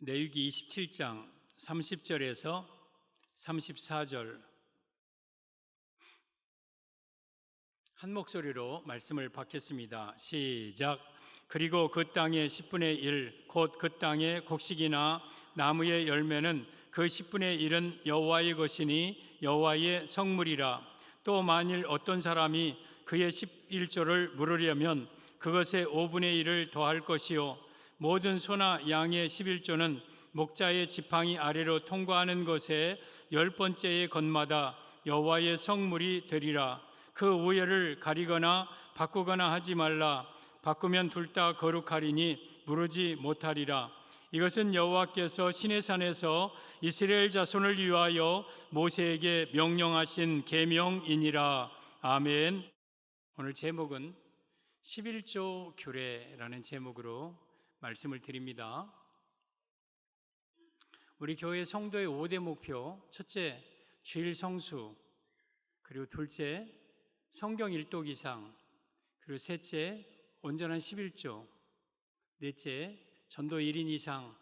레위기 27장 30절에서 34절 한 목소리로 말씀을 받겠습니다. 시작. 그리고 그 땅의 10분의 1 곧 그 땅의 곡식이나 나무의 열매는 그 10분의 1은 여호와의 것이니 여호와의 성물이라. 또 만일 어떤 사람이 그의 11조를 물으려면 그것의 5분의 1을 더할 것이요 모든 소나 양의 11조는 목자의 지팡이 아래로 통과하는 것에 10번째의 것마다 여호와의 성물이 되리라. 그 우열을 가리거나 바꾸거나 하지 말라. 바꾸면 둘 다 거룩하리니 무르지 못하리라. 이것은 여호와께서 시내산에서 이스라엘 자손을 위하여 모세에게 명령하신 계명이니라. 아멘. 오늘 제목은 11조 규례라는 제목으로 말씀을 드립니다. 우리 교회 성도의 5대 목표: 첫째, 주일 성수, 그리고 둘째, 성경 일독 이상, 그리고 셋째, 온전한 11조, 넷째, 전도 1인 이상,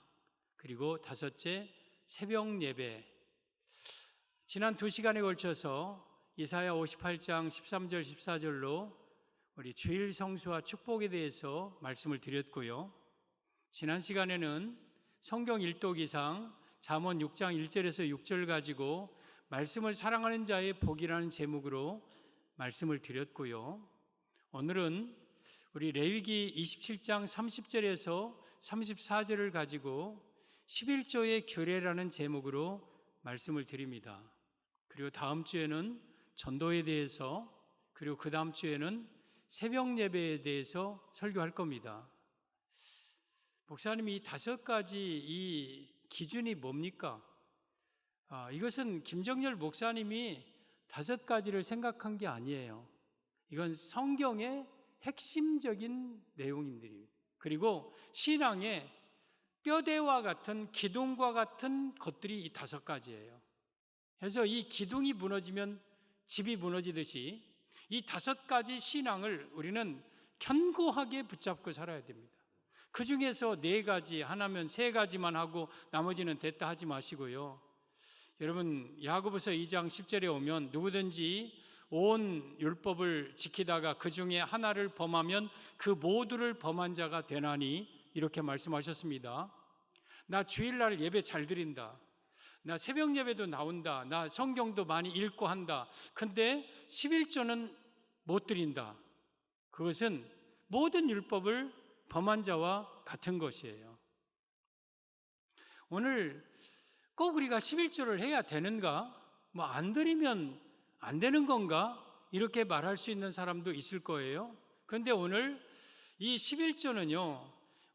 그리고 다섯째, 새벽 예배. 지난 2시간에 걸쳐서 이사야 58장 13절 14절로 우리 주일 성수와 축복에 대해서 말씀을 드렸고요. 지난 시간에는 성경 일독 이상 잠언 6장 1절에서 6절 가지고 말씀을 사랑하는 자의 복이라는 제목으로 말씀을 드렸고요. 오늘은 우리 레위기 27장 30절에서 34절을 가지고 11조의 규례라는 제목으로 말씀을 드립니다. 그리고 다음 주에는 전도에 대해서, 그리고 그 다음 주에는 새벽 예배에 대해서 설교할 겁니다. 목사님이 이 5가지 이 기준이 뭡니까? 이것은 김정열 목사님이 5가지를 생각한 게 아니에요. 이건 성경의 핵심적인 내용들입니다. 그리고 신앙의 뼈대와 같은 기둥과 같은 것들이 이 5가지예요. 그래서 이 기둥이 무너지면 집이 무너지듯이 이 5가지 신앙을 우리는 견고하게 붙잡고 살아야 됩니다. 그 중에서 4가지, 하나면 3가지만 하고 나머지는 됐다 하지 마시고요. 여러분, 야고보서 2장 10절에 오면 누구든지 온 율법을 지키다가 그 중에 하나를 범하면 그 모두를 범한 자가 되나니, 이렇게 말씀하셨습니다. 나 주일날 예배 잘 드린다, 나 새벽 예배도 나온다, 나 성경도 많이 읽고 한다, 근데 11조는 못 드린다. 그것은 모든 율법을 범한 자와 같은 것이에요. 오늘 꼭 우리가 11조를 해야 되는가? 안 드리면 안 되는 건가? 이렇게 말할 수 있는 사람도 있을 거예요. 그런데 오늘 이 11조는요,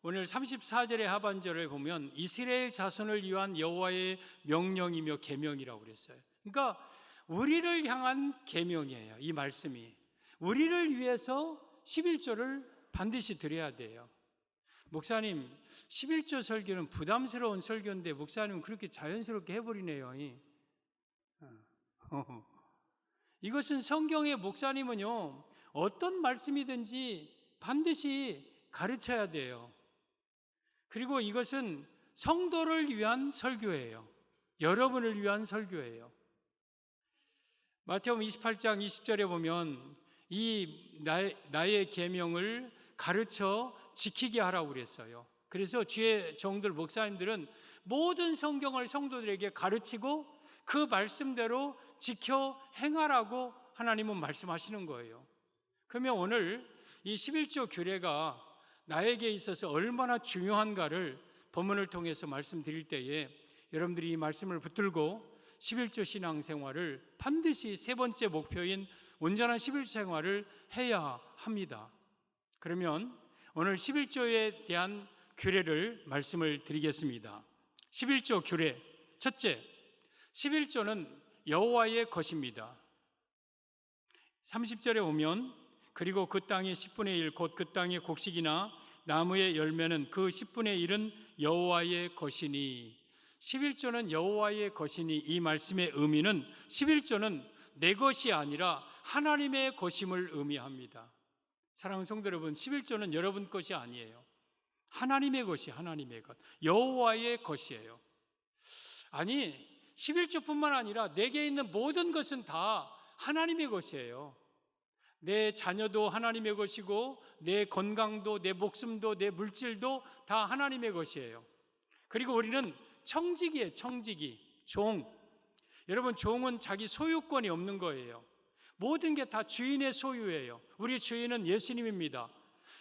오늘 34절의 하반절을 보면 이스라엘 자손을 위한 여호와의 명령이며 계명이라고 그랬어요. 그러니까 우리를 향한 계명이에요. 이 말씀이 우리를 위해서 11조를 반드시 드려야 돼요. 목사님, 11조 설교는 부담스러운 설교인데 목사님은 그렇게 자연스럽게 해버리네요. 이것은 성경의 목사님은요, 어떤 말씀이든지 반드시 가르쳐야 돼요. 그리고 이것은 성도를 위한 설교예요. 여러분을 위한 설교예요. 마태복음 28장 20절에 보면 이 나의 계명을 가르쳐 지키게 하라고 그랬어요. 그래서 주의 종들 목사님들은 모든 성경을 성도들에게 가르치고 그 말씀대로 지켜 행하라고 하나님은 말씀하시는 거예요. 그러면 오늘 이 11조 규례가 나에게 있어서 얼마나 중요한가를 본문을 통해서 말씀드릴 때에 여러분들이 이 말씀을 붙들고 11조 신앙생활을 반드시 3번째 목표인 온전한 11조 생활을 해야 합니다. 그러면 오늘 11조에 대한 규례를 말씀을 드리겠습니다. 11조 규례, 첫째, 11조는 여호와의 것입니다. 30절에 오면 그리고 그 땅의 10분의 1 곧 그 땅의 곡식이나 나무의 열매는 그 10분의 1은 여호와의 것이니, 11조는 여호와의 것이니, 이 말씀의 의미는 11조는 내 것이 아니라 하나님의 것임을 의미합니다. 사랑하는 성도 여러분, 11조는 여러분 것이 아니에요. 하나님의 것이 하나님의 것, 여호와의 것이에요. 아니 11조뿐만 아니라 내게 있는 모든 것은 다 하나님의 것이에요. 내 자녀도 하나님의 것이고 내 건강도 내 목숨도 내 물질도 다 하나님의 것이에요. 그리고 우리는 청지기예요. 청지기, 종. 여러분, 종은 자기 소유권이 없는 거예요. 모든 게 다 주인의 소유예요. 우리 주인은 예수님입니다.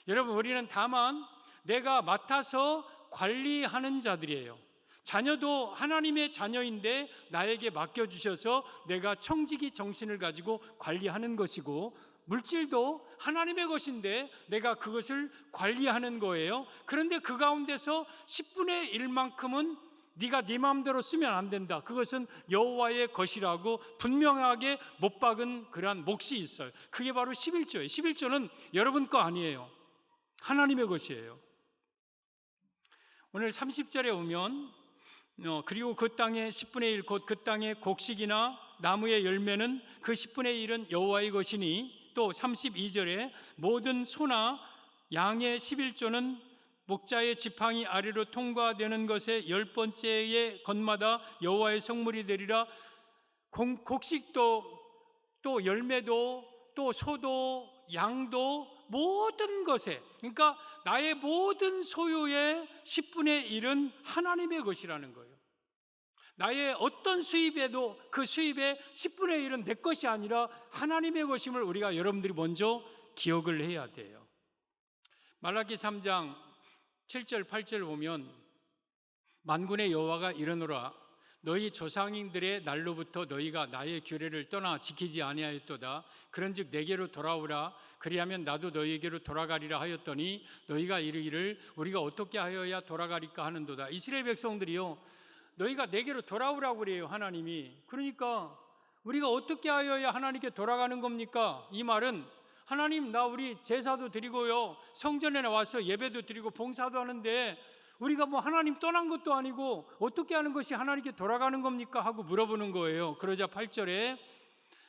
여러분, 우리는 다만 내가 맡아서 관리하는 자들이에요. 자녀도 하나님의 자녀인데 나에게 맡겨주셔서 내가 청지기 정신을 가지고 관리하는 것이고, 물질도 하나님의 것인데 내가 그것을 관리하는 거예요. 그런데 그 가운데서 10분의 1만큼은 네가 네 마음대로 쓰면 안 된다. 그것은 여호와의 것이라고 분명하게 못 박은 그러한 몫이 있어요. 그게 바로 11조예요. 11조는 여러분 거 아니에요. 하나님의 것이에요. 오늘 30절에 오면 그리고 그 땅의 10분의 1 곧 그 땅의 곡식이나 나무의 열매는 그 10분의 1은 여호와의 것이니, 또 32절에 모든 소나 양의 11조는 목자의 지팡이 아래로 통과되는 것의 10번째의 것마다 여호와의 성물이 되리라. 곡식도 또 열매도 또 소도 양도 모든 것에, 그러니까 나의 모든 소유의 10분의 1은 하나님의 것이라는 거예요. 나의 어떤 수입에도 그 수입의 10분의 1은 내 것이 아니라 하나님의 것임을 우리가 여러분들이 먼저 기억을 해야 돼요. 말라기 3장 7절 8절 보면 만군의 여호와가 이르노라 너희 조상들의 날로부터 너희가 나의 규례를 떠나 지키지 아니하였도다. 그런즉 내게로 돌아오라. 그리하면 나도 너희에게로 돌아가리라 하였더니 너희가 이르기를 우리가 어떻게 하여야 돌아가리까 하는도다. 이스라엘 백성들이요, 너희가 내게로 돌아오라고 그래요, 하나님이. 그러니까 우리가 어떻게 하여야 하나님께 돌아가는 겁니까? 이 말은 하나님, 나 우리 제사도 드리고요, 성전에 나와서 예배도 드리고 봉사도 하는데 우리가 뭐 하나님 떠난 것도 아니고 어떻게 하는 것이 하나님께 돌아가는 겁니까? 하고 물어보는 거예요. 그러자 8절에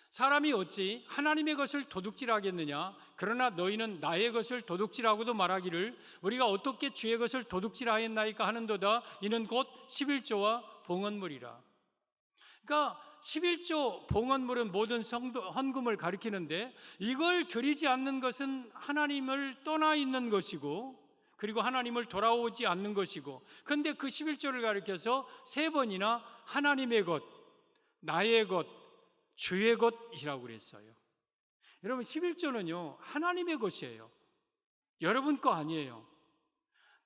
사람이 어찌 하나님의 것을 도둑질하겠느냐? 그러나 너희는 나의 것을 도둑질하고도 말하기를 우리가 어떻게 주의 것을 도둑질하였나이까 하는도다. 이는 곧 11조와 봉헌물이라. 그러니까 11조 봉헌물은 모든 성도 헌금을 가리키는데, 이걸 드리지 않는 것은 하나님을 떠나 있는 것이고, 그리고 하나님을 돌아오지 않는 것이고, 그런데 그 11조를 가리켜서 3번이나 하나님의 것, 나의 것, 주의 것이라고 그랬어요. 여러분, 11조는요 하나님의 것이에요. 여러분 거 아니에요.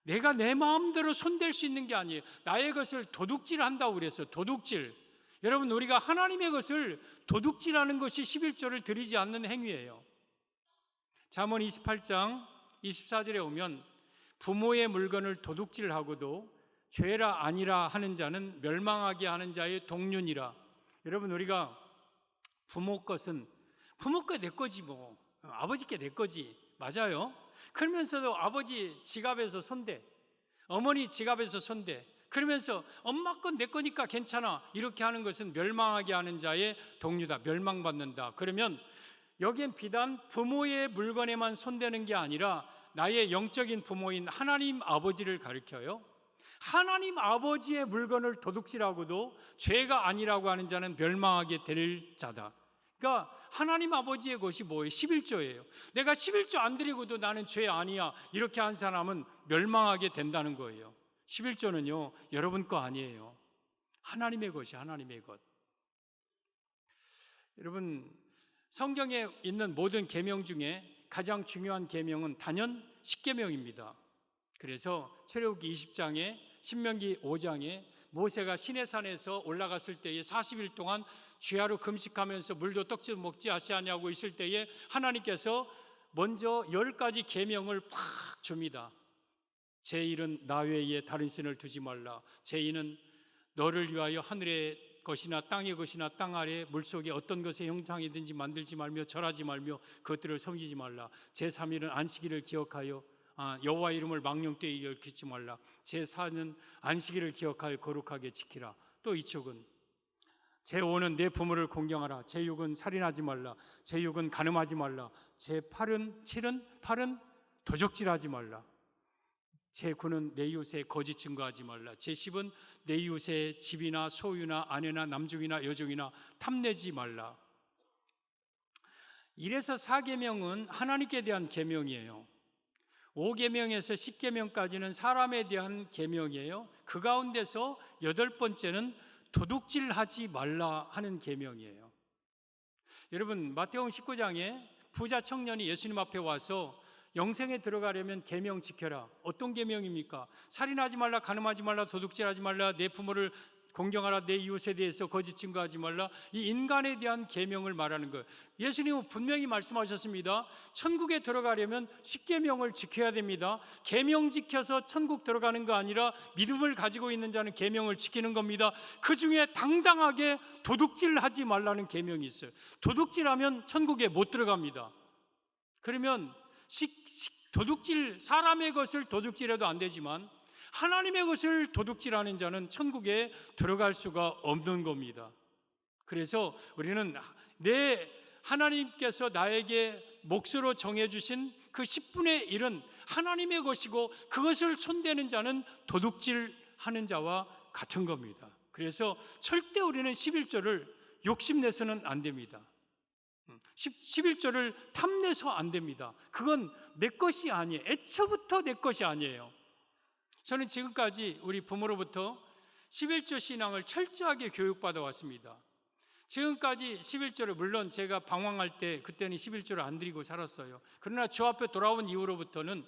내가 내 마음대로 손댈 수 있는 게 아니에요. 나의 것을 도둑질한다고 그랬어요. 도둑질. 여러분, 우리가 하나님의 것을 도둑질하는 것이 11조를 드리지 않는 행위예요. 잠언 28장 24절에 오면 부모의 물건을 도둑질하고도 죄라 아니라 하는 자는 멸망하게 하는 자의 동륜이라. 여러분, 우리가 부모 것은 부모 거 내 거지, 뭐 아버지 게 내 거지, 맞아요. 그러면서도 아버지 지갑에서 손대, 어머니 지갑에서 손대, 그러면서 엄마 건 내 거니까 괜찮아, 이렇게 하는 것은 멸망하게 하는 자의 동류다. 멸망받는다. 그러면 여기엔 비단 부모의 물건에만 손대는 게 아니라 나의 영적인 부모인 하나님 아버지를 가리켜요. 하나님 아버지의 물건을 도둑질하고도 죄가 아니라고 하는 자는 멸망하게 될 자다. 그러니까 하나님 아버지의 것이 뭐예요? 11조예요. 내가 11조 안 드리고도 나는 죄 아니야, 이렇게 한 사람은 멸망하게 된다는 거예요. 11조는요 여러분 거 아니에요. 하나님의 것이 하나님의 것. 여러분, 성경에 있는 모든 계명 중에 가장 중요한 계명은 단연 10계명입니다. 그래서 출애굽기 20장에 신명기 5장에 모세가 시내산에서 올라갔을 때에 40일 동안 주야로 금식하면서 물도 떡지도 먹지 아니하고 있을 때에 하나님께서 먼저 10가지 계명을 팍 줍니다. 제1은 나 외에 다른 신을 두지 말라. 제2는 너를 위하여 하늘의 것이나 땅의 것이나 땅 아래 물속에 어떤 것의 형상이든지 만들지 말며 절하지 말며 그것들을 섬기지 말라. 제3일은 안식일을 기억하여 여호와 이름을 망령되이 열키지 말라. 제4는 안식일을 기억하여 거룩하게 지키라. 또 이쪽은 제5는 내 부모를 공경하라. 제6은 살인하지 말라. 제6은 간음하지 말라. 제8은 7은 8은 도적질하지 말라. 제9는 내 이웃에 거짓 증거하지 말라. 제10은 내 이웃의 집이나 소유나 아내나 남종이나 여종이나 탐내지 말라. 1에서 4계명은 하나님께 대한 계명이에요. 5계명에서 10계명까지는 사람에 대한 계명이에요. 그 가운데서 8번째는 도둑질하지 말라 하는 계명이에요. 여러분, 마태복음 19장에 부자 청년이 예수님 앞에 와서 영생에 들어가려면 계명 지켜라. 어떤 계명입니까? 살인하지 말라, 간음하지 말라, 도둑질하지 말라, 내 부모를 공경하라, 내 이웃에 대해서 거짓 증거하지 말라. 이 인간에 대한 계명을 말하는 거예요. 예수님은 분명히 말씀하셨습니다. 천국에 들어가려면 10계명을 지켜야 됩니다. 계명 지켜서 천국 들어가는 거 아니라 믿음을 가지고 있는 자는 계명을 지키는 겁니다. 그 중에 당당하게 도둑질하지 말라는 계명이 있어요. 도둑질하면 천국에 못 들어갑니다. 그러면 도둑질, 사람의 것을 도둑질해도 안 되지만 하나님의 것을 도둑질하는 자는 천국에 들어갈 수가 없는 겁니다. 그래서 우리는 하나님께서 나에게 몫으로 정해주신 그 10분의 1은 하나님의 것이고 그것을 손대는 자는 도둑질하는 자와 같은 겁니다. 그래서 절대 우리는 11조를 욕심내서는 안 됩니다. 11조를 탐내서 안 됩니다. 그건 내 것이 아니에요. 애초부터 내 것이 아니에요. 저는 지금까지 우리 부모로부터 11조 신앙을 철저하게 교육받아 왔습니다. 지금까지 11조를, 물론 제가 방황할 때 그때는 11조를 안 드리고 살았어요. 그러나 주 앞에 돌아온 이후로부터는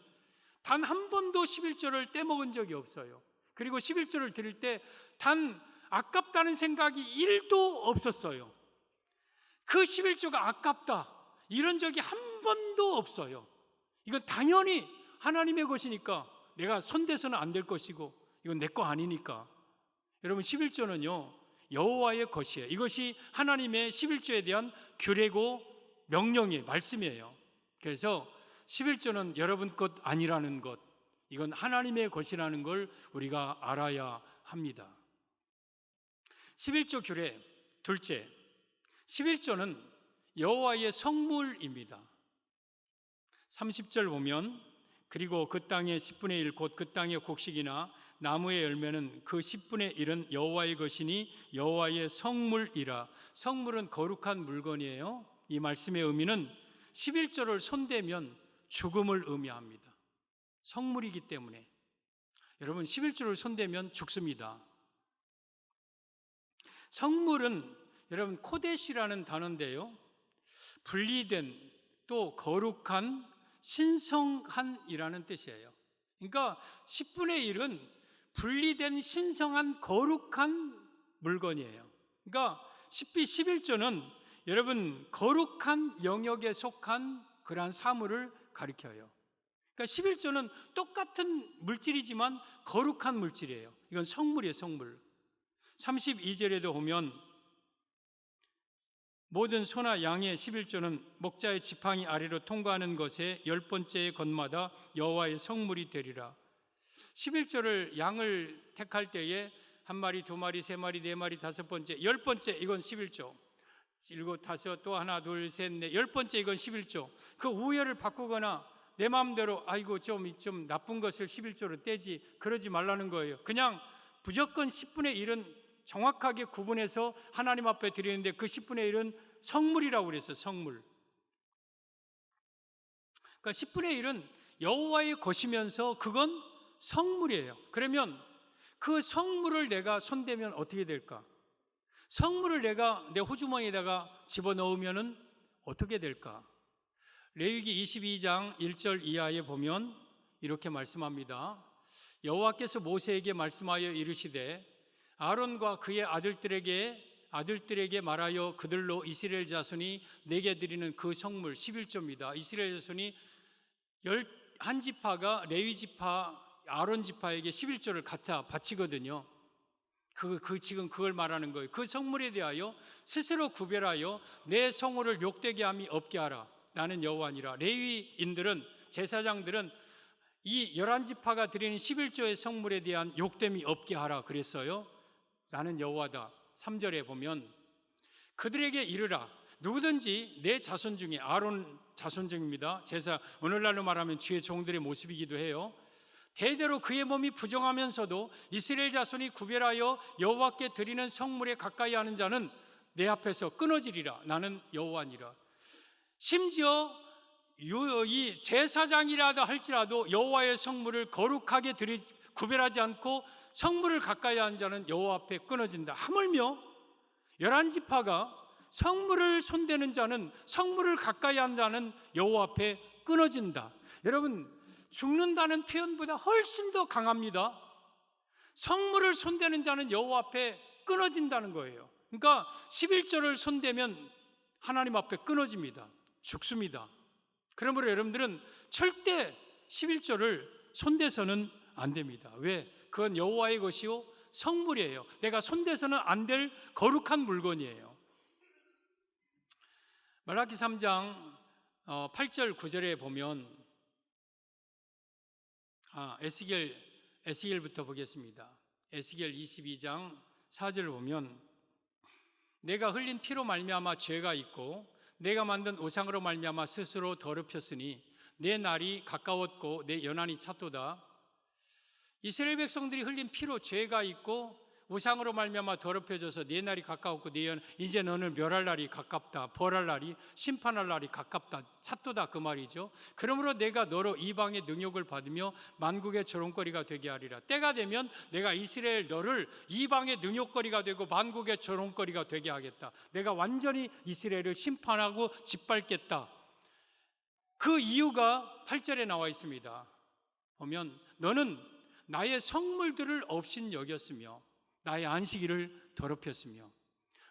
단 한 번도 11조를 떼먹은 적이 없어요. 그리고 11조를 드릴 때 단 아깝다는 생각이 1도 없었어요. 그 11조가 아깝다 이런 적이 한 번도 없어요. 이건 당연히 하나님의 것이니까 내가 손대서는 안 될 것이고 이건 내 거 아니니까. 여러분, 11조는요 여호와의 것이에요. 이것이 하나님의 11조에 대한 규례고 명령이에요. 말씀이에요. 그래서 11조는 여러분 것 아니라는 것, 이건 하나님의 것이라는 걸 우리가 알아야 합니다. 11조 규례 둘째, 11조는 여호와의 성물입니다. 30절 보면, 그리고 그 땅의 10분의 1 곧 그 땅의 곡식이나 나무의 열매는 그 10분의 1은 여호와의 것이니 여호와의 성물이라. 성물은 거룩한 물건이에요. 이 말씀의 의미는 11조를 손대면 죽음을 의미합니다. 성물이기 때문에. 여러분, 11조를 손대면 죽습니다. 성물은 여러분 코데시라는 단어인데요, 분리된, 또 거룩한, 신성한이라는 뜻이에요. 그러니까 10분의 1은 분리된 신성한 거룩한 물건이에요. 그러니까 11조는 여러분 거룩한 영역에 속한 그러한 사물을 가리켜요. 그러니까 11조는 똑같은 물질이지만 거룩한 물질이에요. 이건 성물이에요, 성물. 32절에도 보면 모든 소나 양의 11조는 목자의 지팡이 아래로 통과하는 것에 10번째의 것마다 여호와의 성물이 되리라. 11조를 양을 택할 때에 한 마리, 두 마리, 세 마리, 네 마리, 다섯 번째, 10번째 이건 11조. 일곱, 다섯, 또 하나, 둘, 셋, 넷, 10번째 이건 11조. 그 우열을 바꾸거나 내 마음대로 아이고 좀 나쁜 것을 11조로 떼지, 그러지 말라는 거예요. 그냥 무조건 10분의 1은 정확하게 구분해서 하나님 앞에 드리는데 그 10분의 1은 성물이라고 그랬어요. 성물. 그러니까 10분의 1은 여호와의 것이면서 그건 성물이에요. 그러면 그 성물을 내가 손대면 어떻게 될까? 성물을 내가 내 호주머니에다가 집어넣으면 어떻게 될까? 레위기 22장 1절 이하에 보면 이렇게 말씀합니다. 여호와께서 모세에게 말씀하여 이르시되 아론과 그의 아들들에게 말하여 그들로 이스라엘 자손이 내게 드리는 그 성물 11조입니다. 이스라엘 자손이 11지파가 레위 지파, 아론 지파에게 11조를 갖다 바치거든요. 지금 그걸 말하는 거예요. 그 성물에 대하여 스스로 구별하여 내 성호를 욕되게 함이 없게 하라. 나는 여호와니라. 레위인들은, 제사장들은 이 11지파가 드리는 11조의 성물에 대한 욕됨이 없게 하라 그랬어요. 나는 여호와다. 3절에 보면 그들에게 이르라. 누구든지 내 자손 중에, 아론 자손 중입니다. 제사, 오늘날로 말하면 주의 종들의 모습이기도 해요. 대대로 그의 몸이 부정하면서도 이스라엘 자손이 구별하여 여호와께 드리는 성물에 가까이 하는 자는 내 앞에서 끊어지리라. 나는 여호와니라. 심지어 이 제사장이라도 할지라도 여호와의 성물을 거룩하게 구별하지 않고 성물을 가까이 하는 자는 여호와 앞에 끊어진다. 하물며 11지파가 성물을 손대는 자는, 성물을 가까이 하는 자는 여호와 앞에 끊어진다. 여러분, 죽는다는 표현보다 훨씬 더 강합니다. 성물을 손대는 자는 여호와 앞에 끊어진다는 거예요. 그러니까 11조를 손대면 하나님 앞에 끊어집니다. 죽습니다. 그러므로 여러분들은 절대 11조를 손대서는 안 됩니다. 왜? 그건 여호와의 것이요 성물이에요. 내가 손대서는 안 될 거룩한 물건이에요. 말라기 3장 8절 9절에 보면 에스겔부터 보겠습니다. 에스겔 22장 4절을 보면 내가 흘린 피로 말미암아 죄가 있고 내가 만든 우상으로 말미암아 스스로 더럽혔으니 내 날이 가까웠고 내 연한이 찼도다. 이스라엘 백성들이 흘린 피로 죄가 있고 우상으로 말미암아 더럽혀져서 내 날이 가까웠고 이제 너는 멸할 날이 가깝다. 벌할 날이, 심판할 날이 가깝다. 찼도다 그 말이죠. 그러므로 내가 너로 이방의 능욕을 받으며 만국의 조롱거리가 되게 하리라. 때가 되면 내가 이스라엘 너를 이방의 능욕거리가 되고 만국의 조롱거리가 되게 하겠다. 내가 완전히 이스라엘을 심판하고 짓밟겠다. 그 이유가 8절에 나와 있습니다. 보면 너는 나의 성물들을 없인 여겼으며 나의 안식일을 더럽혔으며.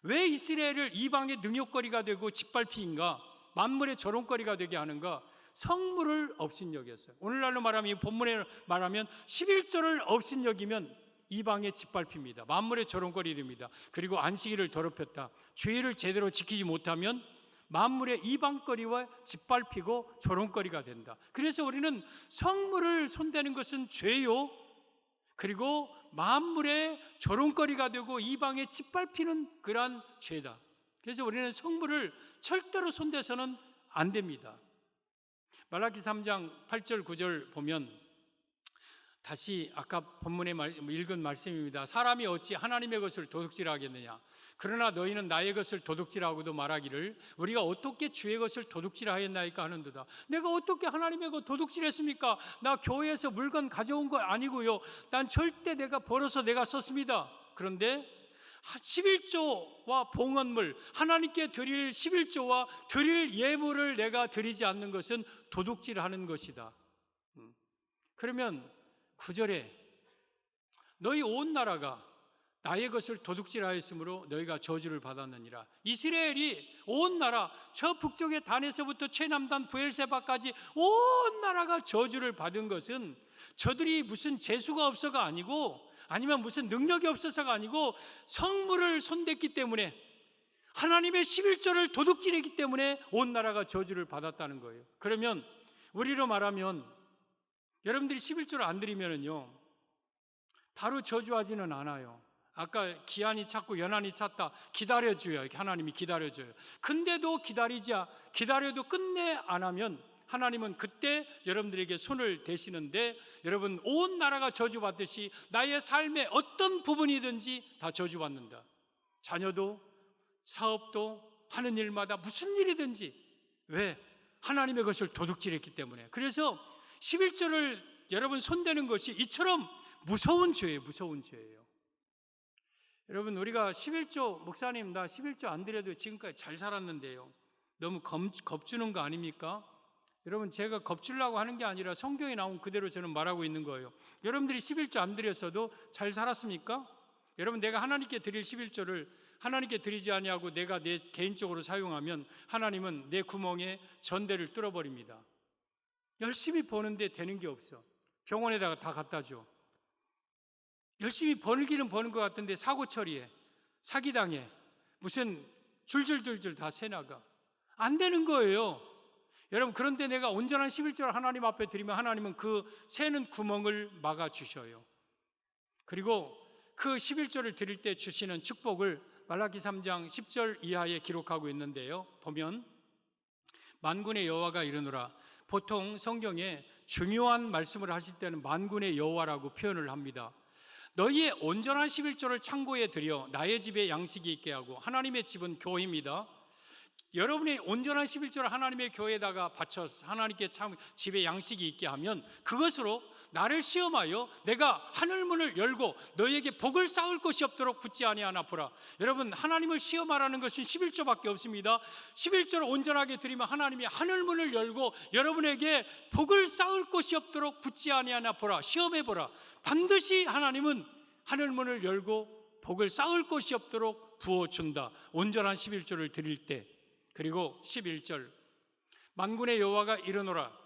왜 이스라엘을 이방의 능욕거리가 되고 짓밟히인가? 만물의 조롱거리가 되게 하는가? 성물을 없인 여겼어요. 오늘날로 말하면, 이 본문에 말하면 11조를 없인 여기면 이방의 짓밟힙니다. 만물의 조롱거리 됩니다. 그리고 안식일을 더럽혔다. 죄를 제대로 지키지 못하면 만물의 이방거리와 짓밟히고 조롱거리가 된다. 그래서 우리는 성물을 손대는 것은 죄요, 그리고 만물의 조롱거리가 되고 이방에 짓밟히는 그러한 죄다. 그래서 우리는 성물을 절대로 손대서는 안 됩니다. 말라기 3장 8절 9절 보면 다시 아까 본문에 읽은 말씀입니다. 사람이 어찌 하나님의 것을 도둑질하겠느냐? 그러나 너희는 나의 것을 도둑질하고도 말하기를 우리가 어떻게 주의 것을 도둑질하였나이까 하는도다. 내가 어떻게 하나님의 것 도둑질했습니까? 나 교회에서 물건 가져온 거 아니고요. 난 절대 내가 벌어서 내가 썼습니다. 그런데 11조와 봉헌물, 하나님께 드릴 11조와 드릴 예물을 내가 드리지 않는 것은 도둑질하는 것이다. 그러면 9절에 너희 온 나라가 나의 것을 도둑질하였으므로 너희가 저주를 받았느니라. 이스라엘이 온 나라, 저 북쪽의 단에서부터 최남단 부엘세바까지 온 나라가 저주를 받은 것은 저들이 무슨 재수가 없어가 아니고, 아니면 무슨 능력이 없어서가 아니고 성물을 손댔기 때문에, 하나님의 11조를 도둑질했기 때문에 온 나라가 저주를 받았다는 거예요. 그러면 우리로 말하면 여러분들이 11조를 안 드리면은요 바로 저주하지는 않아요. 아까 기한이 찼고 연한이 찼다, 기다려줘요. 하나님이 기다려줘요. 근데도 기다려도 끝내 안 하면 하나님은 그때 여러분들에게 손을 대시는데, 여러분 온 나라가 저주받듯이 나의 삶의 어떤 부분이든지 다 저주받는다. 자녀도, 사업도, 하는 일마다 무슨 일이든지. 왜? 하나님의 것을 도둑질했기 때문에. 그래서 11조를 여러분 손대는 것이 이처럼 무서운 죄예요. 무서운 죄예요. 여러분, 우리가 11조, 목사님 나 11조 안 드려도 지금까지 잘 살았는데요, 너무 겁주는 거 아닙니까? 여러분, 제가 겁주려고 하는 게 아니라 성경에 나온 그대로 저는 말하고 있는 거예요. 여러분들이 11조 안 드렸어도 잘 살았습니까? 여러분, 내가 하나님께 드릴 11조를 하나님께 드리지 아니하고 내가 내 개인적으로 사용하면 하나님은 내 구멍에 전대를 뚫어버립니다. 열심히 버는데 되는 게 없어. 병원에다가 다 갖다 줘. 열심히 벌기는 버는 것 같은데 사고 처리해, 사기당해, 무슨 줄줄줄줄 다 새나가. 안 되는 거예요. 여러분, 그런데 내가 온전한 11조를 하나님 앞에 드리면 하나님은 그 새는 구멍을 막아주셔요. 그리고 그 11조를 드릴 때 주시는 축복을 말라기 3장 10절 이하에 기록하고 있는데요, 보면 만군의 여호와가 이르노라. 보통 성경에 중요한 말씀을 하실 때는 만군의 여호와라고 표현을 합니다. 너희의 온전한 11조를 창고에 들여 나의 집에 양식이 있게 하고, 하나님의 집은 교회입니다. 여러분이 온전한 11조를 하나님의 교회에다가 바쳐서 하나님께 집에 양식이 있게 하면 그것으로 나를 시험하여 내가 하늘문을 열고 너희에게 복을 쌓을 것이 없도록 붙지 아니하나 보라. 여러분, 하나님을 시험하라는 것은 11조밖에 없습니다. 11조를 온전하게 드리면 하나님이 하늘문을 열고 여러분에게 복을 쌓을 것이 없도록 붙지 아니하나 보라. 시험해 보라. 반드시 하나님은 하늘문을 열고 복을 쌓을 것이 없도록 부어준다, 온전한 11조를 드릴 때. 그리고 11절, 만군의 여호와가 이르노라.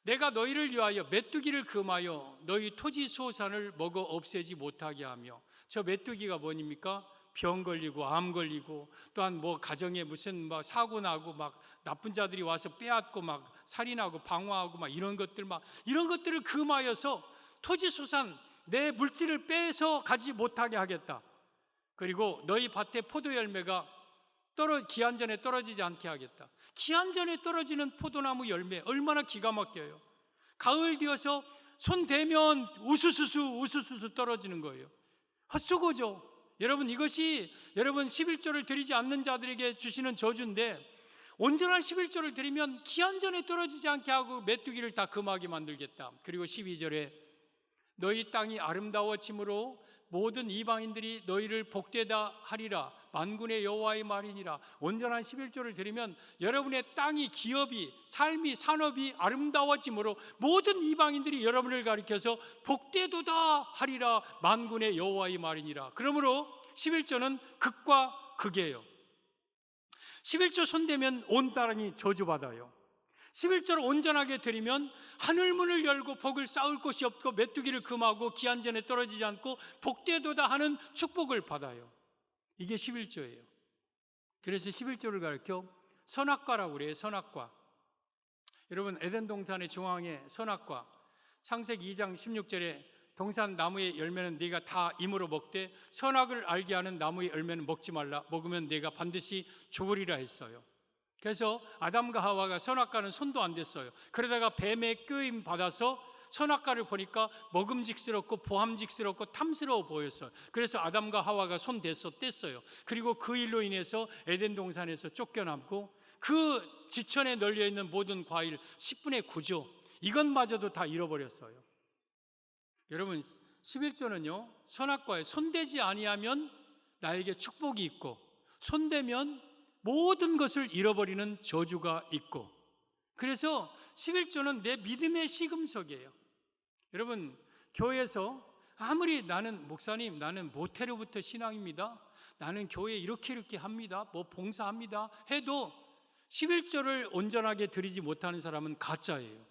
내가 너희를 위하여 메뚜기를 금하여 너희 토지 수호산을 먹어 없애지 못하게 하며. 저 메뚜기가 뭐입니까? 병 걸리고 암 걸리고, 또한 뭐 가정에 무슨 막 사고 나고 막 나쁜 자들이 와서 빼앗고 막 살인하고 방화하고 막 이런 것들을 금하여서 토지 수산 내 물질을 빼서 가지 못하게 하겠다. 그리고 너희 밭에 포도 열매가 기한 전에 떨어지지 않게 하겠다. 기한 전에 떨어지는 포도나무 열매 얼마나 기가 막혀요. 가을 되어서 손 대면 우수수수 떨어지는 거예요. 헛수고죠. 여러분, 이것이 여러분 11조를 드리지 않는 자들에게 주시는 저주인데, 온전한 11조를 드리면 기한 전에 떨어지지 않게 하고 메뚜기를 다 금하게 만들겠다. 그리고 12절에 너희 땅이 아름다워짐으로 모든 이방인들이 너희를 복되다 하리라. 만군의 여호와의 말이니라. 온전한 11조를 드리면 여러분의 땅이, 기업이, 삶이, 산업이 아름다워짐으로 모든 이방인들이 여러분을 가리켜서 복되도다 하리라. 만군의 여호와의 말이니라. 그러므로 11조는 극과 극이에요. 11조 손대면 온 땅이 저주받아요. 11조를 온전하게 드리면 하늘문을 열고 복을 쌓을 곳이 없고 메뚜기를 금하고 기한 전에 떨어지지 않고 복되도다 하는 축복을 받아요. 이게 11조예요. 그래서 11조를 가리켜 선악과라고 그래요. 선악과. 여러분, 에덴 동산의 중앙에 선악과, 창세기 2장 16절에 동산 나무의 열매는 네가 다 임으로 먹되 선악을 알게 하는 나무의 열매는 먹지 말라. 먹으면 네가 반드시 죽으리라 했어요. 그래서 아담과 하와가 선악과는 손도 안 댔어요. 그러다가 뱀의 꾀임 받아서 선악과를 보니까 먹음직스럽고 보함직스럽고 탐스러워 보였어요. 그래서 아담과 하와가 손 뗐어요. 그리고 그 일로 인해서 에덴 동산에서 쫓겨남고 그 지천에 널려있는 모든 과일 10분의 9조 이것마저도 다 잃어버렸어요. 여러분, 11조는요 선악과에 손대지 아니하면 나에게 축복이 있고, 손대면 모든 것을 잃어버리는 저주가 있고, 그래서 11조는 내 믿음의 시금석이에요. 여러분, 교회에서 아무리 나는 목사님, 나는 모태로부터 신앙입니다, 나는 교회 이렇게 합니다, 뭐 봉사합니다 해도 11조를 온전하게 드리지 못하는 사람은 가짜예요.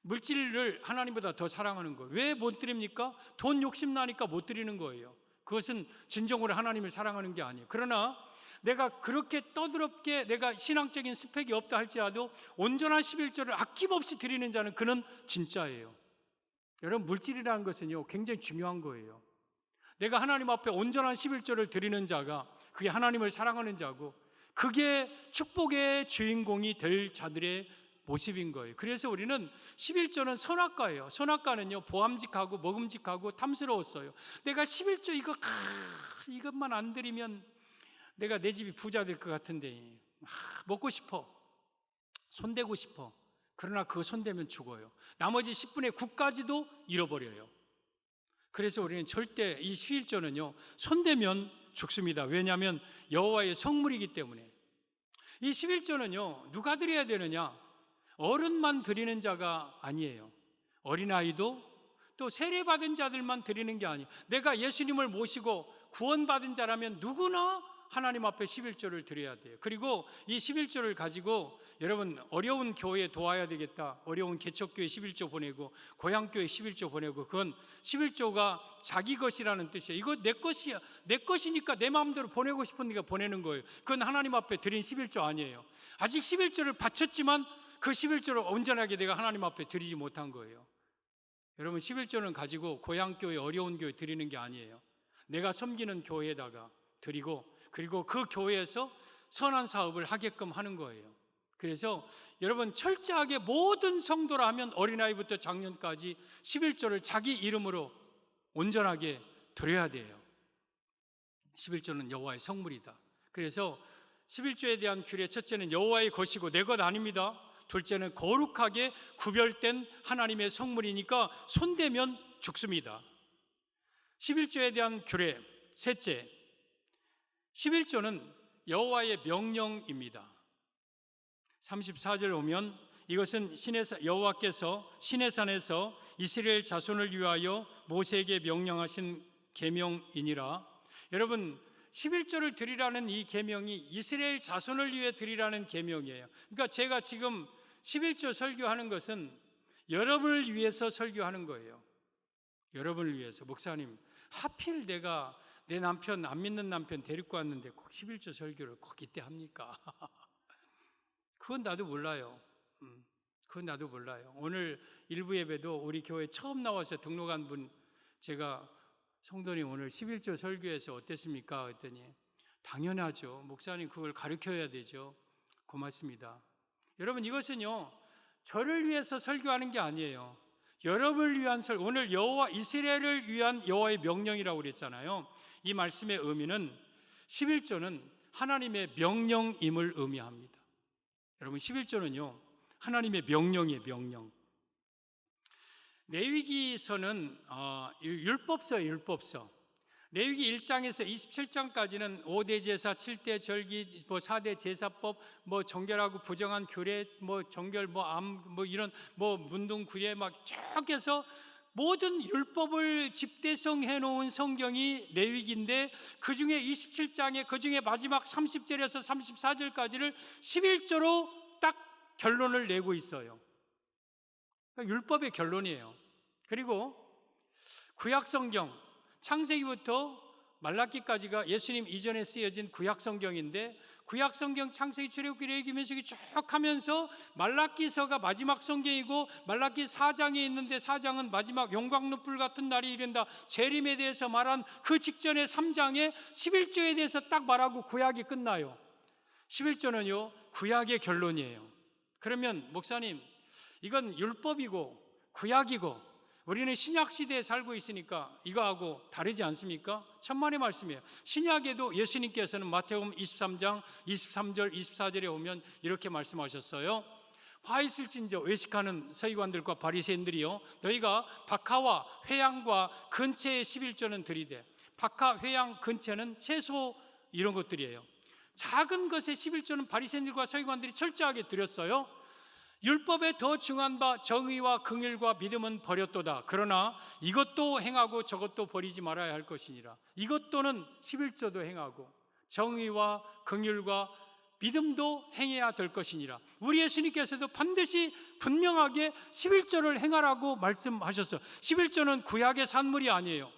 물질을 하나님보다 더 사랑하는 거예요. 왜 못 드립니까? 돈 욕심 나니까 못 드리는 거예요. 그것은 진정으로 하나님을 사랑하는 게 아니에요. 그러나 내가 그렇게 떠들었게 내가 신앙적인 스펙이 없다 할지라도 온전한 11조를 아낌없이 드리는 자는 그는 진짜예요. 여러분, 물질이라는 것은요 굉장히 중요한 거예요. 내가 하나님 앞에 온전한 11조를 드리는 자가 그게 하나님을 사랑하는 자고, 그게 축복의 주인공이 될 자들의 모습인 거예요. 그래서 우리는 11조는 선악과예요. 선악과는요 보암직하고 먹음직하고 탐스러웠어요. 내가 11조 이것만 안 드리면 내가 내 집이 부자 될 것 같은데 먹고 싶어, 손대고 싶어. 그러나 그거 손대면 죽어요. 나머지 10분의 9까지도 잃어버려요. 그래서 우리는 절대 이 11조는요 손대면 죽습니다. 왜냐하면 여호와의 성물이기 때문에. 이 11조는요 누가 드려야 되느냐? 어른만 드리는 자가 아니에요. 어린아이도 또 세례받은 자들만 드리는 게 아니에요. 내가 예수님을 모시고 구원받은 자라면 누구나 하나님 앞에 11조를 드려야 돼요. 그리고 이 11조를 가지고 여러분 어려운 교회에 도와야 되겠다, 어려운 개척교회 11조 보내고 고향교회 11조 보내고, 그건 11조가 자기 것이라는 뜻이에요. 이거 내 것이야, 내 것이니까 내 마음대로 보내고 싶으니까 보내는 거예요. 그건 하나님 앞에 드린 11조 아니에요. 아직 11조를 바쳤지만 그 11조를 온전하게 내가 하나님 앞에 드리지 못한 거예요. 여러분, 11조는 가지고 고향교회 어려운 교회 드리는 게 아니에요. 내가 섬기는 교회에다가 드리고, 그리고 그 교회에서 선한 사업을 하게끔 하는 거예요. 그래서 여러분 철저하게 모든 성도라 하면 어린아이부터 장년까지 11조를 자기 이름으로 온전하게 드려야 돼요. 11조는 여호와의 성물이다. 그래서 11조에 대한 규례, 첫째는 여호와의 것이고 내 것 아닙니다. 둘째는 거룩하게 구별된 하나님의 성물이니까 손대면 죽습니다. 11조에 대한 규례, 셋째, 11조는 여호와의 명령입니다. 34절 오면 이것은 여호와께서 시내산에서 이스라엘 자손을 위하여 모세에게 명령하신 계명이니라. 여러분 11조를 드리라는 이 계명이 이스라엘 자손을 위해 드리라는 계명이에요. 그러니까 제가 지금 11조 설교하는 것은 여러분을 위해서 설교하는 거예요. 여러분을 위해서. 목사님, 하필 내가 내 남편, 안 믿는 남편 데리고 왔는데 꼭 11조 설교를 꼭 이때 합니까? 그건 나도 몰라요. 그건 나도 몰라요. 오늘 일부 예배도 우리 교회 처음 나와서 등록한 분, 제가 성도님 오늘 11조 설교에서 어땠습니까? 그랬더니 당연하죠. 목사님 그걸 가르쳐야 되죠. 고맙습니다. 여러분 이것은요 저를 위해서 설교하는 게 아니에요. 여러분을 위한 오늘 여호와 이스라엘을 위한 여호와의 명령이라고 그랬잖아요. 이 말씀의 의미는 11조는 하나님의 명령임을 의미합니다. 여러분 11조는요 하나님의 명령이에요. 명령. 레위기서는 율법서예요. 율법서. 레위기 1장에서 27장까지는 5대 제사, 7대 절기, 4대 제사법, 정결하고 부정한 규례, 정결, 이런 문둥 규례 막 쭉 해서 모든 율법을 집대성해 놓은 성경이 레위기인데 그 중에 27장에 그 중에 마지막 30절에서 34절까지를 11조로 딱 결론을 내고 있어요. 그러니까 율법의 결론이에요. 그리고 구약성경 창세기부터 말라기까지가 예수님 이전에 쓰여진 구약성경인데 구약성경 창세기, 출애굽기, 레위기, 민수기 쭉 하면서 말라기서가 마지막 성경이고 말라기 4장에 있는데 4장은 마지막 용광로불 같은 날이 이른다 재림에 대해서 말한 그 직전에 3장에 11조에 대해서 딱 말하고 구약이 끝나요. 11조는요 구약의 결론이에요. 그러면 목사님 이건 율법이고 구약이고 우리는 신약 시대에 살고 있으니까 이거하고 다르지 않습니까? 천만의 말씀이에요. 신약에도 예수님께서는 마태복음 23장 23절 24절에 오면 이렇게 말씀하셨어요. 화 있을진저 외식하는 서기관들과 바리새인들이요 너희가 박하와 회양과 근채의 11조는 드리되 박하, 회양, 근채는 채소 이런 것들이에요. 작은 것의 11조는 바리새인들과 서기관들이 철저하게 드렸어요. 율법에 더 중한 바 정의와 긍휼과 믿음은 버렸도다. 그러나 이것도 행하고 저것도 버리지 말아야 할 것이니라. 이것도는 11조도 행하고 정의와 긍휼과 믿음도 행해야 될 것이니라. 우리 예수님께서도 반드시 분명하게 11조를 행하라고 말씀하셨어요. 11조는 구약의 산물이 아니에요.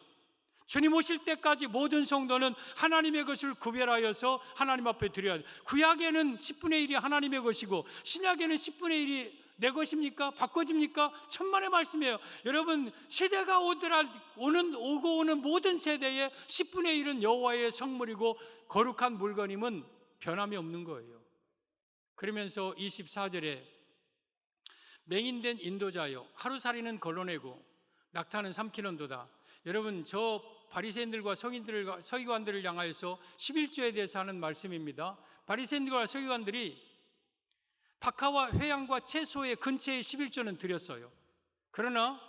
주님 오실 때까지 모든 성도는 하나님의 것을 구별하여서 하나님 앞에 드려야 돼요. 구약에는 10분의 1이 하나님의 것이고 신약에는 10분의 1이 내 것입니까? 바꿔집니까? 천만의 말씀이에요. 여러분 세대가 오고 오는 모든 세대에 10분의 1은 여호와의 성물이고 거룩한 물건임은 변함이 없는 거예요. 그러면서 24절에 맹인된 인도자여 하루살이는 걸러내고 낙타는 삼키는도다. 여러분 저 바리새인들과 서기관들을 향하여서 11조에 대해서 하는 말씀입니다. 바리새인들과 서기관들이 박하와 회양과 채소의 근처에 11조는 드렸어요. 그러나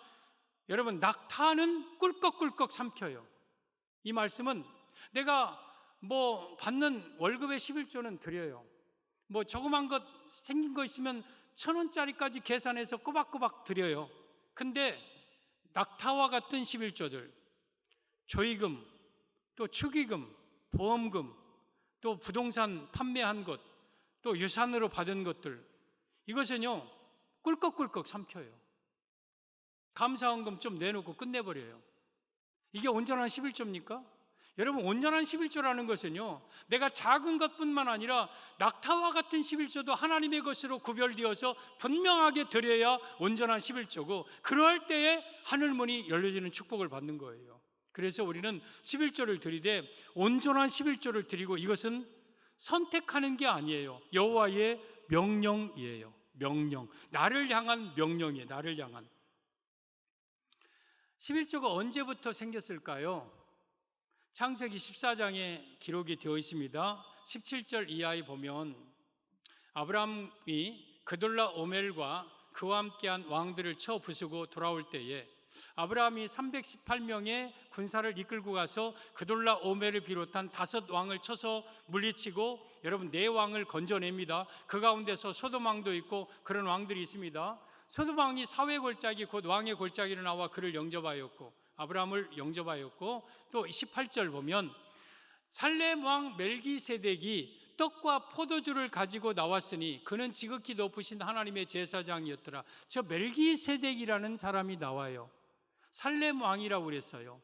여러분 낙타는 꿀꺽꿀꺽 삼켜요. 이 말씀은 내가 받는 월급의 11조는 드려요. 조그만 것 생긴 거 있으면 1,000원짜리까지 계산해서 꼬박꼬박 드려요. 근데 낙타와 같은 11조들 조의금, 또 축의금, 보험금, 또 부동산 판매한 것, 또 유산으로 받은 것들 이것은요 꿀꺽꿀꺽 삼켜요. 감사원금 좀 내놓고 끝내버려요. 이게 온전한 11조입니까? 여러분 온전한 11조라는 것은요 내가 작은 것뿐만 아니라 낙타와 같은 11조도 하나님의 것으로 구별되어서 분명하게 드려야 온전한 11조고 그럴 때에 하늘문이 열려지는 축복을 받는 거예요. 그래서 우리는 11조를 드리되 온전한 11조를 드리고 이것은 선택하는 게 아니에요. 여호와의 명령이에요. 명령. 나를 향한 명령이에요. 나를 향한. 11조가 언제부터 생겼을까요? 창세기 14장에 기록이 되어 있습니다. 17절 이하에 보면 아브라함이 그돌라오멜과 그와 함께한 왕들을 쳐 부수고 돌아올 때에 아브라함이 318명의 군사를 이끌고 가서 그돌라오멜을 비롯한 5왕을 쳐서 물리치고 여러분 4왕을 건져냅니다. 그 가운데서 소돔 왕도 있고 그런 왕들이 있습니다. 소돔 왕이 사회 골짜기 곧 왕의 골짜기로 나와 그를 영접하였고 아브라함을 영접하였고 또 18절 보면 살렘 왕 멜기세덱이 떡과 포도주를 가지고 나왔으니 그는 지극히 높으신 하나님의 제사장이었더라. 저 멜기세덱이라는 사람이 나와요. 살렘 왕이라고 그랬어요.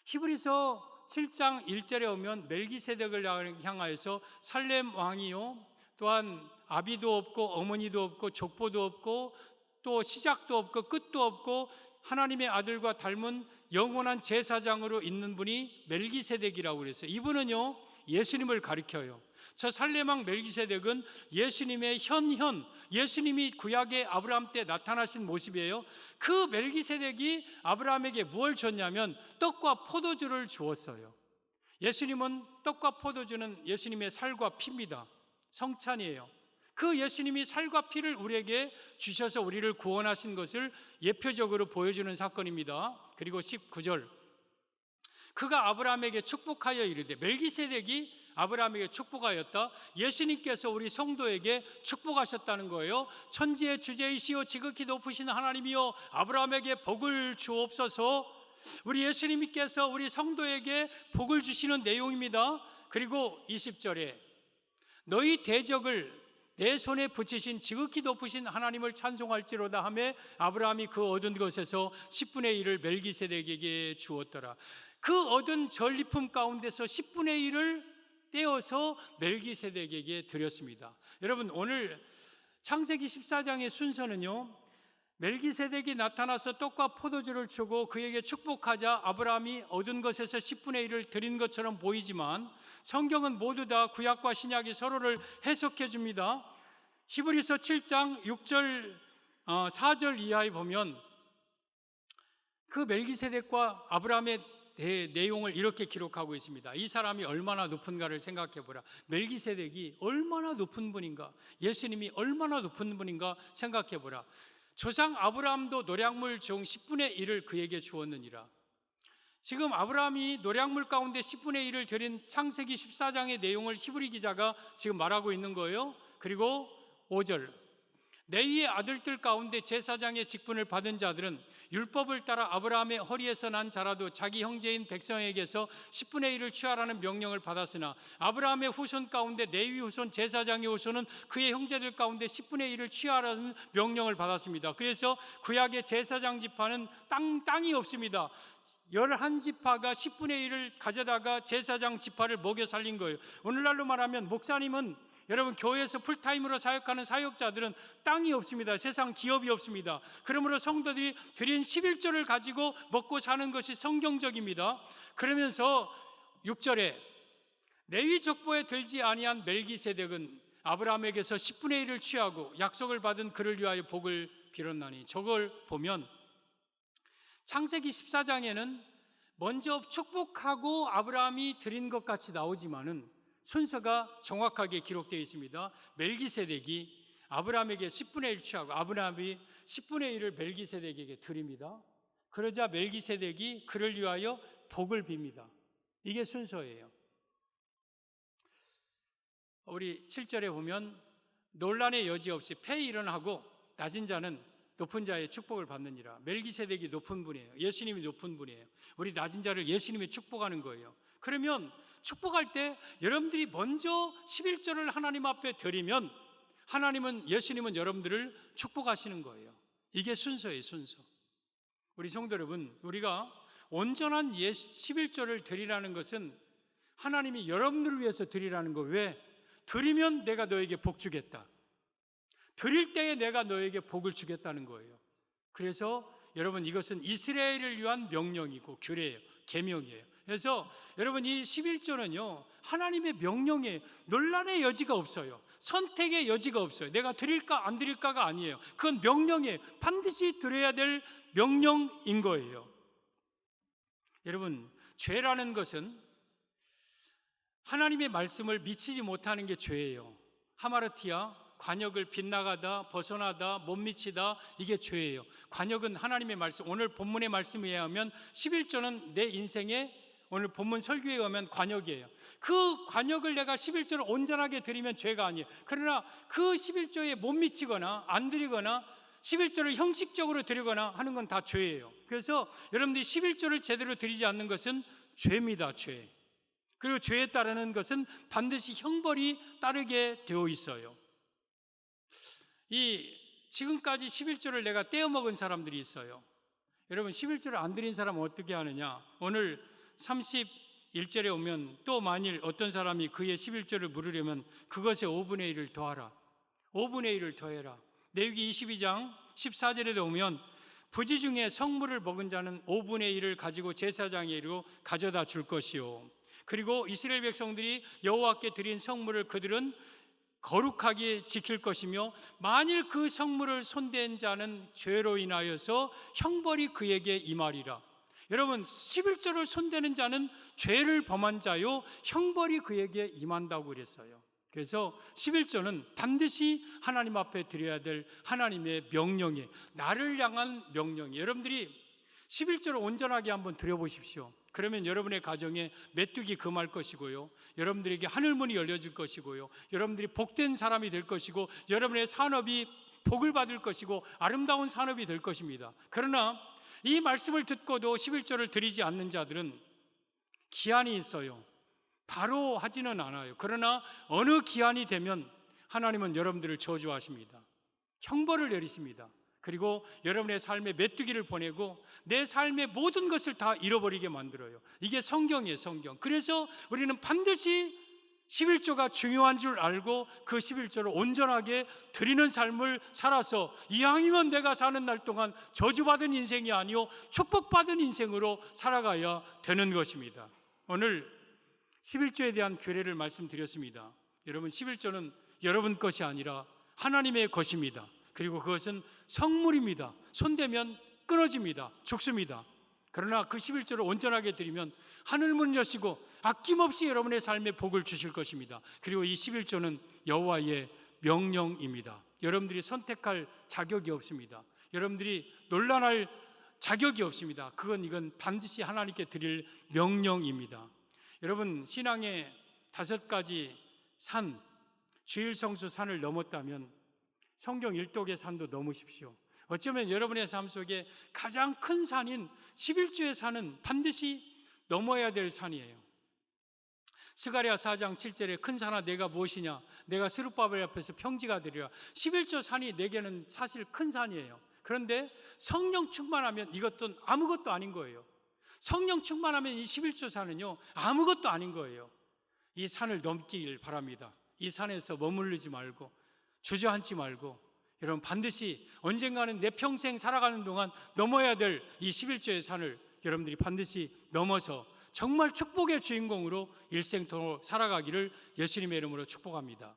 히브리서 7장 1절에 오면 멜기세덱을 향하여서 살렘 왕이요 또한 아비도 없고 어머니도 없고 족보도 없고 또 시작도 없고 끝도 없고 하나님의 아들과 닮은 영원한 제사장으로 있는 분이 멜기세덱이라고 그랬어요. 이분은요 예수님을 가리켜요. 저 살렘왕 멜기세덱은 예수님의 현현, 예수님이 구약의 아브라함 때 나타나신 모습이에요. 그 멜기세덱이 아브라함에게 무엇을 줬냐면 떡과 포도주를 주었어요. 예수님은 떡과 포도주는 예수님의 살과 피입니다. 성찬이에요. 그 예수님이 살과 피를 우리에게 주셔서 우리를 구원하신 것을 예표적으로 보여주는 사건입니다. 그리고 19절 그가 아브라함에게 축복하여 이르되 멜기세덱이 아브라함에게 축복하였다. 예수님께서 우리 성도에게 축복하셨다는 거예요. 천지의 주제이시오 지극히 높으신 하나님이여 아브라함에게 복을 주옵소서. 우리 예수님께서 우리 성도에게 복을 주시는 내용입니다. 그리고 20절에 너희 대적을 내 손에 붙이신 지극히 높으신 하나님을 찬송할지로다 하며 아브라함이 그 얻은 것에서 10분의 1을 멜기세덱에게 주었더라. 그 얻은 전리품 가운데서 10분의 1을 떼어서 멜기세덱에게 드렸습니다. 여러분 오늘 창세기 14장의 순서는요 멜기세덱이 나타나서 떡과 포도주를 주고 그에게 축복하자 아브라함이 얻은 것에서 10분의 1을 드린 것처럼 보이지만 성경은 모두 다 구약과 신약이 서로를 해석해 줍니다. 히브리서 7장 6절 4절 이하에 보면 그 멜기세덱과 아브라함의 내용을 이렇게 기록하고 있습니다. 이 사람이 얼마나 높은가를 생각해 보라. 멜기세덱이 얼마나 높은 분인가, 예수님이 얼마나 높은 분인가 생각해 보라. 조상 아브라함도 노략물 중 10분의 1을 그에게 주었느니라. 지금 아브라함이 노략물 가운데 10분의 1을 드린 창세기 14장의 내용을 히브리 기자가 지금 말하고 있는 거예요. 그리고 5절 레위의 아들들 가운데 제사장의 직분을 받은 자들은 율법을 따라 아브라함의 허리에서 난 자라도 자기 형제인 백성에게서 10분의 1을 취하라는 명령을 받았으나 아브라함의 후손 가운데 레위 후손 제사장의 후손은 그의 형제들 가운데 10분의 1을 취하라는 명령을 받았습니다. 그래서 구약의 제사장 지파는 땅이 없습니다. 11지파가 10분의 1을 가져다가 제사장 지파를 먹여 살린 거예요. 오늘날로 말하면 목사님은 여러분 교회에서 풀타임으로 사역하는 사역자들은 땅이 없습니다. 세상 기업이 없습니다. 그러므로 성도들이 드린 11조를 가지고 먹고 사는 것이 성경적입니다. 그러면서 6절에 레위 족보에 들지 아니한 멜기세덱은 아브라함에게서 10분의 1을 취하고 약속을 받은 그를 위하여 복을 빌었나니 저걸 보면 창세기 14장에는 먼저 축복하고 아브라함이 드린 것 같이 나오지만은 순서가 정확하게 기록되어 있습니다. 멜기세덱이 아브라함에게 10분의 1 취하고 아브라함이 10분의 1을 멜기세덱에게 드립니다. 그러자 멜기세덱이 그를 위하여 복을 빕니다. 이게 순서예요. 우리 7절에 보면 논란의 여지 없이 폐일은하고 낮은 자는 높은 자의 축복을 받느니라. 멜기세덱이 높은 분이에요. 예수님이 높은 분이에요. 우리 낮은 자를 예수님이 축복하는 거예요. 그러면 축복할 때 여러분들이 먼저 11조를 하나님 앞에 드리면 하나님은 예수님은 여러분들을 축복하시는 거예요. 이게 순서예요. 순서. 우리 성도 여러분, 우리가 온전한 11조를 드리라는 것은 하나님이 여러분들을 위해서 드리라는 거. 왜? 드리면 내가 너에게 복 주겠다. 드릴 때에 내가 너에게 복을 주겠다는 거예요. 그래서 여러분 이것은 이스라엘을 위한 명령이고 규례예요. 계명이에요. 그래서 여러분 이 11조는요 하나님의 명령이에요. 논란의 여지가 없어요. 선택의 여지가 없어요. 내가 드릴까 안 드릴까가 아니에요. 그건 명령이에요. 반드시 드려야 될 명령인 거예요. 여러분, 죄라는 것은 하나님의 말씀을 미치지 못하는 게 죄예요. 하마르티아, 관역을 빗나가다, 벗어나다, 못 미치다, 이게 죄예요. 관역은 하나님의 말씀, 오늘 본문의 말씀에 의하면 11조는 내 인생의, 오늘 본문 설교에 의하면 관역이에요. 그 관역을 내가 11조를 온전하게 드리면 죄가 아니에요. 그러나 그 11조에 못 미치거나 안 드리거나 11조를 형식적으로 드리거나 하는 건 다 죄예요. 그래서 여러분들이 11조를 제대로 드리지 않는 것은 죄입니다. 죄. 그리고 죄에 따르는 것은 반드시 형벌이 따르게 되어 있어요. 지금까지 11조를 내가 떼어먹은 사람들이 있어요. 여러분, 11조를 안 드린 사람은 어떻게 하느냐? 오늘 31절에 오면 또 만일 어떤 사람이 그의 11조를 물으려면 그것의 5분의 1을 더하라. 5분의 1을 더해라. 레위기 22장 14절에도 오면 부지 중에 성물을 먹은 자는 5분의 1을 가지고 제사장에게로 가져다 줄 것이요. 그리고 이스라엘 백성들이 여호와께 드린 성물을 그들은 거룩하게 지킬 것이며 만일 그 성물을 손댄 자는 죄로 인하여서 형벌이 그에게 임하리라. 여러분, 11조를 손대는 자는 죄를 범한 자요 형벌이 그에게 임한다고 그랬어요. 그래서 11조는 반드시 하나님 앞에 드려야 될 하나님의 명령이에요. 나를 향한 명령이에요. 여러분들이 11조를 온전하게 한번 드려보십시오. 그러면 여러분의 가정에 메뚜기 금할 것이고요, 여러분들에게 하늘문이 열려질 것이고요, 여러분들이 복된 사람이 될 것이고, 여러분의 산업이 복을 받을 것이고 아름다운 산업이 될 것입니다. 그러나 이 말씀을 듣고도 11조를 드리지 않는 자들은 기한이 있어요. 바로 하지는 않아요. 그러나 어느 기한이 되면 하나님은 여러분들을 저주하십니다. 형벌을 내리십니다. 그리고 여러분의 삶에 메뚜기를 보내고 내 삶의 모든 것을 다 잃어버리게 만들어요. 이게 성경이에요, 성경. 그래서 우리는 반드시 11조가 중요한 줄 알고 그 11조를 온전하게 드리는 삶을 살아서 이왕이면 내가 사는 날 동안 저주받은 인생이 아니요 축복받은 인생으로 살아가야 되는 것입니다. 오늘 11조에 대한 규례를 말씀드렸습니다. 여러분, 11조는 여러분 것이 아니라 하나님의 것입니다. 그리고 그것은 성물입니다. 손대면 끊어집니다. 죽습니다. 그러나 그 11조를 온전하게 드리면 하늘문 여시고 아낌없이 여러분의 삶에 복을 주실 것입니다. 그리고 이 11조는 여호와의 명령입니다. 여러분들이 선택할 자격이 없습니다. 여러분들이 논란할 자격이 없습니다. 이건 반드시 하나님께 드릴 명령입니다. 여러분, 신앙의 5가지 산, 주일성수 산을 넘었다면 성경 일독의 산도 넘으십시오. 어쩌면 여러분의 삶 속에 가장 큰 산인 11조의 산은 반드시 넘어야 될 산이에요. 스가랴 4장 7절에 큰 산아 내가 무엇이냐, 내가 스룹바벨 앞에서 평지가 되리라. 11조 산이 내게는 사실 큰 산이에요. 그런데 성령 충만하면 이것도 아무것도 아닌 거예요. 성령 충만하면 이 11조 산은요 아무것도 아닌 거예요. 이 산을 넘기길 바랍니다. 이 산에서 머무르지 말고 주저앉지 말고 여러분 반드시 언젠가는 내 평생 살아가는 동안 넘어야 될 이 11조의 산을 여러분들이 반드시 넘어서 정말 축복의 주인공으로 일생토록 살아가기를 예수님의 이름으로 축복합니다.